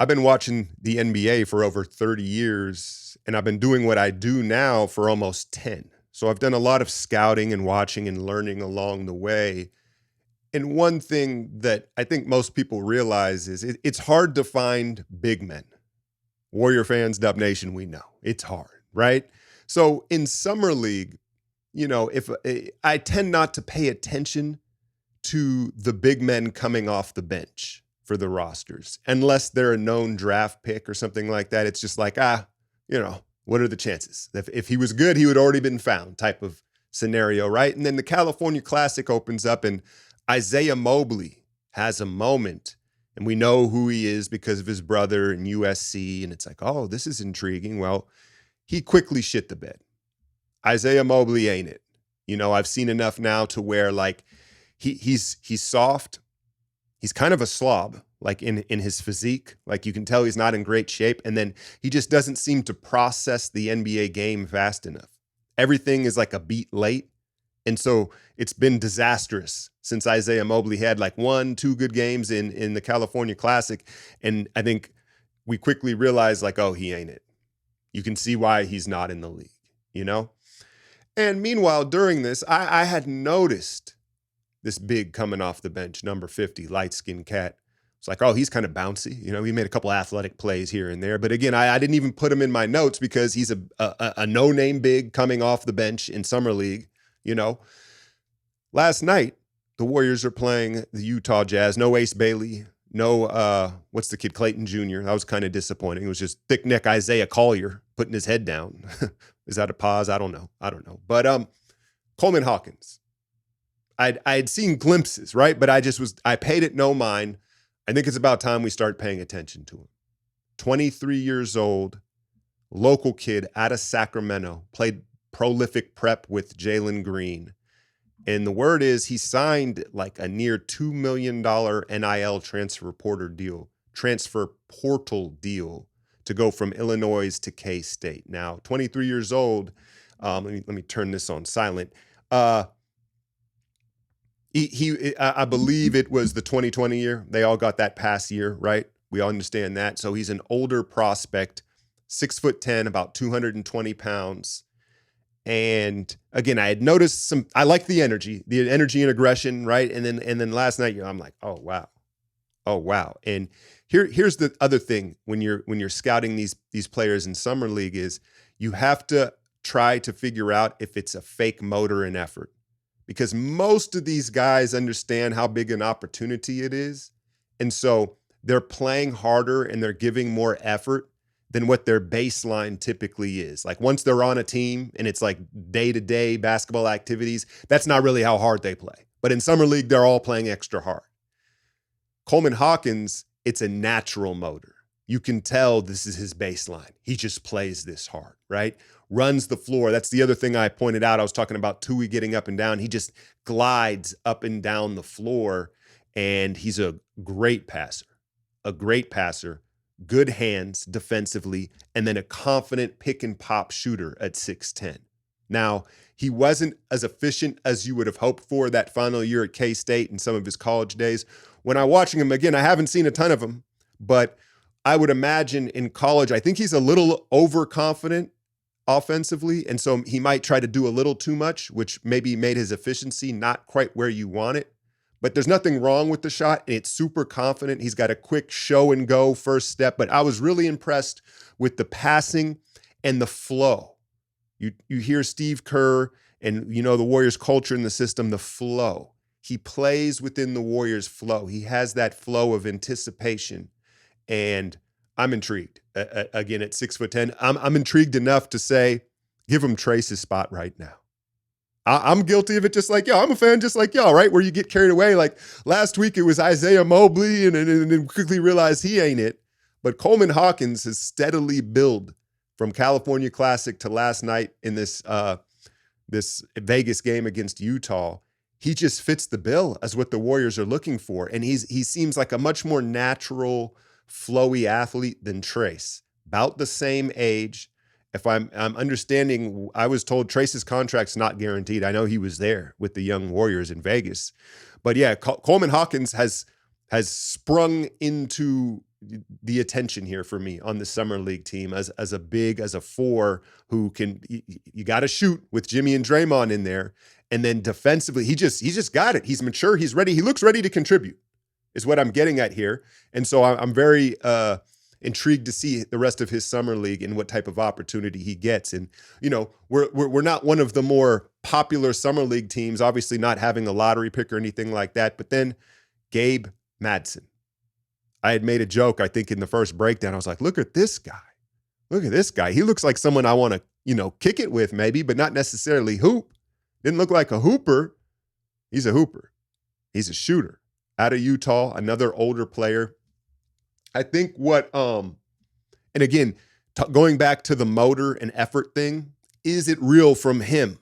I've been watching the NBA for over 30 years, and I've been doing what I do now for almost 10. So I've done a lot of scouting and watching and learning along the way. And one thing that I think most people realize is it's hard to find big men. Warrior fans, Dub Nation, we know it's hard, right? So in Summer League, if I tend not to pay attention to the big men coming off the bench for the rosters, unless they're a known draft pick or something like that. It's just like, what are the chances? If he was good, he would already been found type of scenario, right? And then the California Classic opens up and Isaiah Mobley has a moment, and we know who he is because of his brother in USC. And it's like, oh, this is intriguing. Well, he quickly shit the bed. Isaiah Mobley ain't it. I've seen enough now to where like he's soft. He's kind of a slob, like in his physique. Like you can tell he's not in great shape. And then he just doesn't seem to process the NBA game fast enough. Everything is like a beat late. And so it's been disastrous since Isaiah Mobley had like 1-2 good games in the California Classic. And I think we quickly realized like, oh, he ain't it. You can see why he's not in the league, And meanwhile, during this, I had noticed this big coming off the bench, number 50, light-skinned cat. It's like, oh, he's kind of bouncy. He made a couple athletic plays here and there. But again, I didn't even put him in my notes because he's a no-name big coming off the bench in Summer League. Last night, the Warriors are playing the Utah Jazz. No Ace Bailey. No, what's the kid, Clayton Jr. That was kind of disappointing. It was just thick neck Isaiah Collier putting his head down. Is that a pause? I don't know. But Coleman Hawkins. I had seen glimpses, right? But I paid it no mind. I think it's about time we start paying attention to him. 23 years old, local kid out of Sacramento, played prolific prep with Jalen Green. And the word is he signed like a near $2 million NIL transfer portal deal to go from Illinois to K-State. Now, 23 years old. Let me turn this on silent. I believe it was the 2020 year. They all got that pass year, right? We all understand that. So he's an older prospect, 6'10", about 220 pounds. And again, I had noticed I like the energy and aggression, right? And then last night, I'm like, oh wow. And here's the other thing when you're scouting these players in Summer League is you have to try to figure out if it's a fake motor and effort, because most of these guys understand how big an opportunity it is, and so they're playing harder and they're giving more effort than what their baseline typically is. Like once they're on a team and it's like day-to-day basketball activities, that's not really how hard they play. But in Summer League, they're all playing extra hard. Coleman Hawkins, it's a natural motor. You can tell this is his baseline. He just plays this hard, right? Runs the floor. That's the other thing I pointed out. I was talking about Tui getting up and down. He just glides up and down the floor, and he's a great passer. Good hands defensively, and then a confident pick and pop shooter at 6'10". Now, he wasn't as efficient as you would have hoped for that final year at K-State and some of his college days. When I'm watching him again, I haven't seen a ton of him, but I would imagine in college, I think he's a little overconfident offensively, and so he might try to do a little too much, which maybe made his efficiency not quite where you want it. But there's nothing wrong with the shot, and it's super confident. He's got a quick show and go first step, but I was really impressed with the passing and the flow. You hear Steve Kerr and the Warriors culture in the system, the flow. He plays within the Warriors flow. He has that flow of anticipation, and I'm intrigued. Again, at 6'10", I'm intrigued enough to say, give him Trace's spot right now. I'm guilty of it just like y'all. I'm a fan just like y'all, right? Where you get carried away. Like last week, it was Isaiah Mobley and then quickly realized he ain't it. But Coleman Hawkins has steadily built from California Classic to last night in this Vegas game against Utah. He just fits the bill as what the Warriors are looking for. And he seems like a much more natural, flowy athlete than Trace. About the same age. If I'm understanding, I was told Trace's contract's not guaranteed. I know he was there with the young Warriors in Vegas. But yeah, Coleman Hawkins has sprung into the attention here for me on the summer league team as a 4 who can, you got to shoot with Jimmy and Draymond in there. And then defensively, he just got it. He's mature. He's ready. He looks ready to contribute is what I'm getting at here. And so I'm very intrigued to see the rest of his summer league and what type of opportunity he gets. And, we're not one of the more popular summer league teams, obviously not having a lottery pick or anything like that. But then Gabe Madson. I had made a joke, I think, in the first breakdown. I was like, look at this guy. Look at this guy. He looks like someone I want to, kick it with maybe, but not necessarily hoop. Didn't look like a hooper. He's a hooper. He's a shooter. Out of Utah, another older player. I think and again, going back to the motor and effort thing, is it real from him?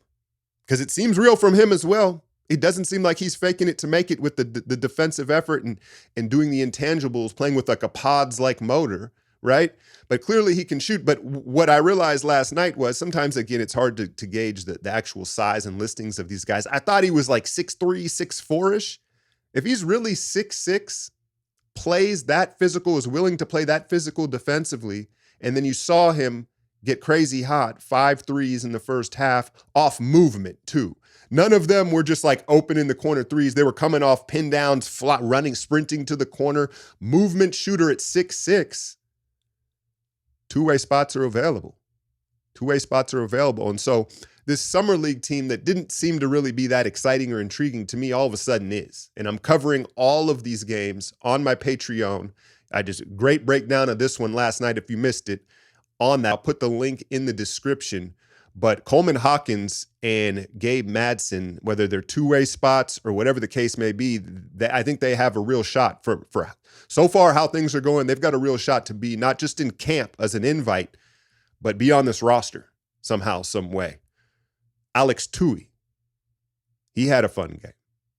Because it seems real from him as well. It doesn't seem like he's faking it to make it with the defensive effort and doing the intangibles, playing with like a pods-like motor, right? But clearly he can shoot. But what I realized last night was sometimes, again, it's hard to gauge the actual size and listings of these guys. I thought he was like 6'3", 6'4"-ish. If he's really 6'6", plays that physical, is willing to play that physical defensively, and then you saw him get crazy hot, 5 threes in the first half, off movement too. None of them were just like open in the corner threes. They were coming off pin downs, running, sprinting to the corner. Movement shooter at 6'6". Two-way spots are available. Two-way spots are available. And so this summer league team that didn't seem to really be that exciting or intriguing to me all of a sudden is. And I'm covering all of these games on my Patreon. Great breakdown of this one last night if you missed it on that. I'll put the link in the description. But Coleman Hawkins and Gabe Madson, whether they're two-way spots or whatever the case may be, I think they have a real shot for so far how things are going. They've got a real shot to be not just in camp as an invite, but be on this roster somehow, some way. Alex Tui, he had a fun game.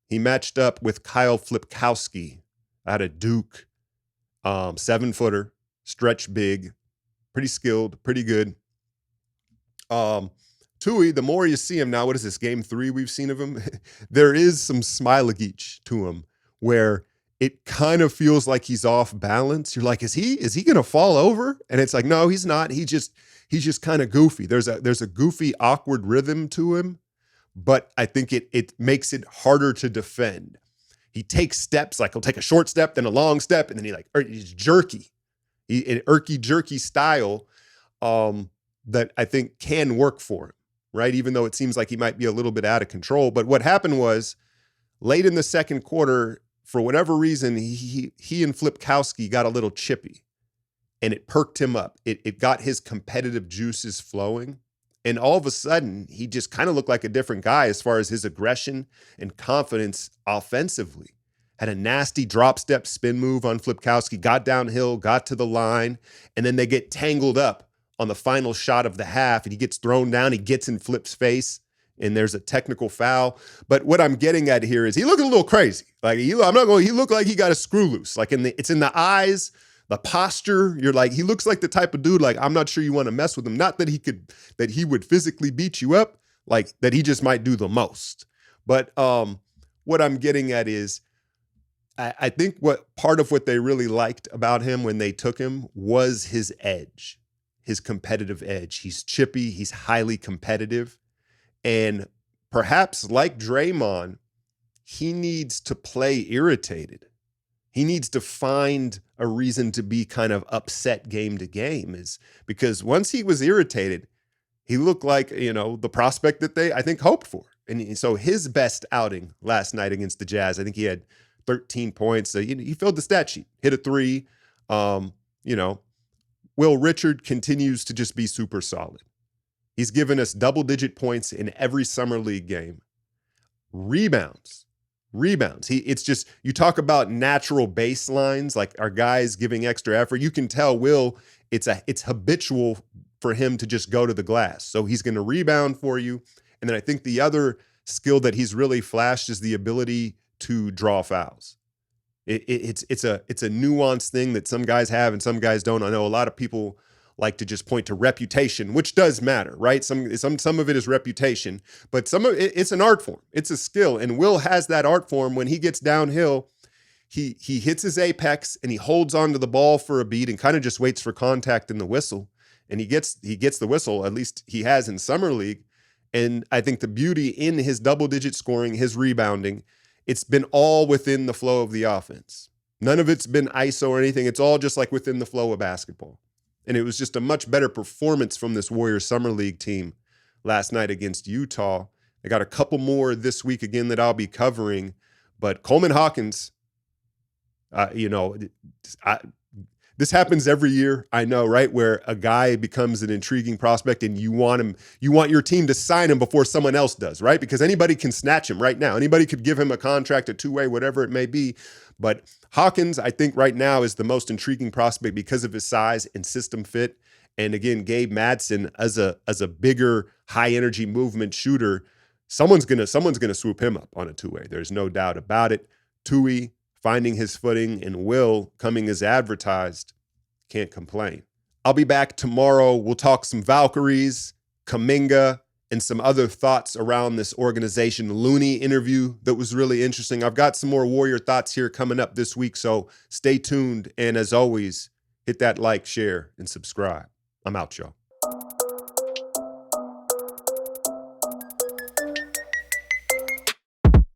He matched up with Kyle Flipkowski out of Duke, 7-footer, stretch big, pretty skilled, pretty good. Tui, the more you see him now, what is this, game 3 we've seen of him? There is some smile-a-geech to him where it kind of feels like he's off balance. You're like, is he going to fall over? And it's like, no, he's not. He's just kind of goofy. There's a goofy, awkward rhythm to him, but I think it makes it harder to defend. He takes steps, like he'll take a short step, then a long step, and then he's jerky. An irky, jerky style that I think can work for him, right? Even though it seems like he might be a little bit out of control. But what happened was late in the second quarter, for whatever reason, he and Flipkowski got a little chippy, and it perked him up. It got his competitive juices flowing. And all of a sudden, he just kind of looked like a different guy as far as his aggression and confidence offensively. Had a nasty drop step spin move on Flipkowski, got downhill, got to the line, and then they get tangled up on the final shot of the half, and he gets thrown down. He gets in Flip's face, and there's a technical foul. But what I'm getting at here is he looked a little crazy. Like he looked like he got a screw loose. Like it's in the eyes, the posture. You're like, he looks like the type of dude, like, I'm not sure you want to mess with him. Not that he would physically beat you up, like that he just might do the most. But what I'm getting at is I think what part of what they really liked about him when they took him was his edge, his competitive edge. He's chippy, he's highly competitive. And perhaps like Draymond, he needs to play irritated. He needs to find a reason to be kind of upset game to game, is because once he was irritated, he looked like, the prospect that they, I think, hoped for. And so his best outing last night against the Jazz, I think he had 13 points. So he filled the stat sheet, hit a 3. Will Richard continues to just be super solid. He's given us double-digit points in every summer league game. Rebounds. It's just, you talk about natural baselines, like our guys giving extra effort. You can tell Will, it's habitual for him to just go to the glass. So he's going to rebound for you. And then I think the other skill that he's really flashed is the ability to draw fouls. It's a nuanced thing that some guys have and some guys don't. I know a lot of people like to just point to reputation, which does matter, right? Some of it is reputation, but some of it, it's an art form. It's a skill. And Will has that art form. When he gets downhill, he hits his apex and he holds onto the ball for a beat and kind of just waits for contact in the whistle. And he gets the whistle, at least he has in summer league. And I think the beauty in his double-digit scoring, his rebounding, it's been all within the flow of the offense. None of it's been ISO or anything. It's all just like within the flow of basketball. And it was just a much better performance from this Warriors Summer League team last night against Utah. I got a couple more this week again that I'll be covering. But Coleman Hawkins, this happens every year, I know, right? Where a guy becomes an intriguing prospect and you want your team to sign him before someone else does, right? Because anybody can snatch him right now. Anybody could give him a contract, a two-way, whatever it may be. But Hawkins, I think right now is the most intriguing prospect because of his size and system fit. And again, Gabe Madson as a bigger, high-energy movement shooter, someone's gonna swoop him up on a two-way. There's no doubt about it. Tui finding his footing and Will coming as advertised. Can't complain. I'll be back tomorrow. We'll talk some Valkyries, Kuminga, and some other thoughts around this organization Looney interview that was really interesting. I've got some more Warrior thoughts here coming up this week, so stay tuned. And as always, hit that like, share, and subscribe. I'm out, y'all.